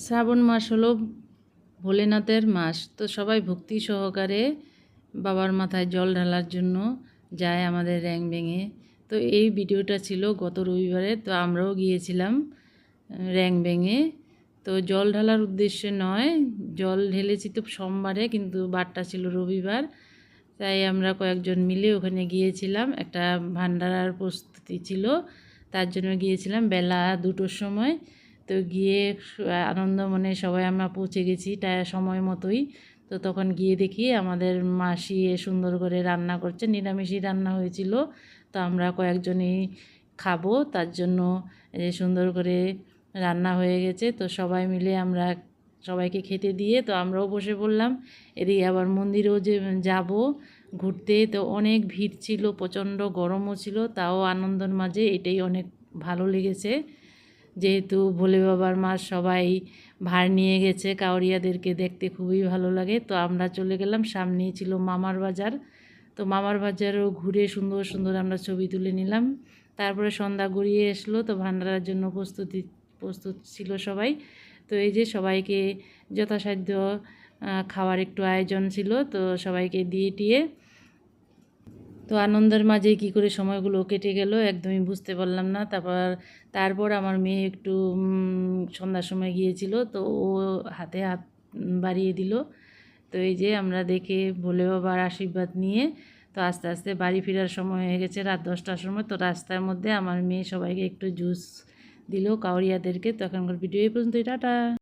শ্রাবণ মাস হলো ভোলেনাথের মাস। তো সবাই ভক্তি সহকারে বাবার মাথায় জল ঢালার জন্য যায় আমাদের র্যাংবেঙে। তো এই ভিডিওটা ছিল গত রবিবারে। তো আমরাও গিয়েছিলাম র্যাংবেঙে। তো জল ঢালার উদ্দেশ্যে নয়, জল ঢেলেছি তো সোমবারে, কিন্তু বারটা ছিল রবিবার। তাই আমরা কয়েকজন মিলে ওখানে গিয়েছিলাম। একটা ভান্ডারার প্রস্তুতি ছিল, তার জন্য গিয়েছিলাম বেলা 2টোর সময়। তো গিয়ে আনন্দ মনে সবাই আমরা পৌঁছে গেছি সময় মতোই। তো তখন গিয়ে দেখি আমাদের মাসি সুন্দর করে রান্না করছে, নিরামিষই রান্না হয়েছিল। তো আমরা কয়েকজনই খাবো, তার জন্য সুন্দর করে রান্না হয়ে গেছে। তো সবাই মিলে আমরা সবাইকে খেতে দিয়ে তো আমরাও বসে পড়লাম। এদিকে আবার মন্দিরেও যে যাব ঘুরতে, তো অনেক ভিড় ছিল, প্রচণ্ড গরমও ছিল, তাও আনন্দের মাঝে এটাই অনেক ভালো লেগেছে। যেহেতু ভোলে বাবার মাস, সবাই ভার নিয়ে গেছে, কাউরিয়াদেরকে দেখতে খুবই ভালো লাগে। তো আমরা চলে গেলাম, সামনেই ছিল মামার বাজার। তো মামার বাজারও ঘুরে সুন্দর সুন্দর আমরা ছবি তুলে নিলাম। তারপরে সন্ধ্যা গড়িয়ে আসলো, তো ভান্ডারার জন্য প্রস্তুত ছিল সবাই। তো এই যে সবাইকে যথাসাধ্য খাওয়ার একটু আয়োজন ছিল, তো সবাইকে দিয়ে টিয়ে তো আনন্দের মাঝে কি করে সময়গুলো কেটে গেল একদমই বুঝতে পারলাম না। তারপর আমার মেয়ে একটু সন্ধ্যার সময় গিয়েছিল, তো ও হাতে হাত বাড়িয়ে দিল। তো এই যে আমরা দেখে ভোলে বাবার আশীর্বাদ নিয়ে তো আস্তে আস্তে বাড়ি ফেরার সময় হয়ে গেছে, রাত 10টার সময়। তো রাস্তার মধ্যে আমার মেয়ে সবাইকে একটু জুস দিল, কাউরিয়াদেরকে। তো এখনকার ভিডিও এই পর্যন্তই, টাটা।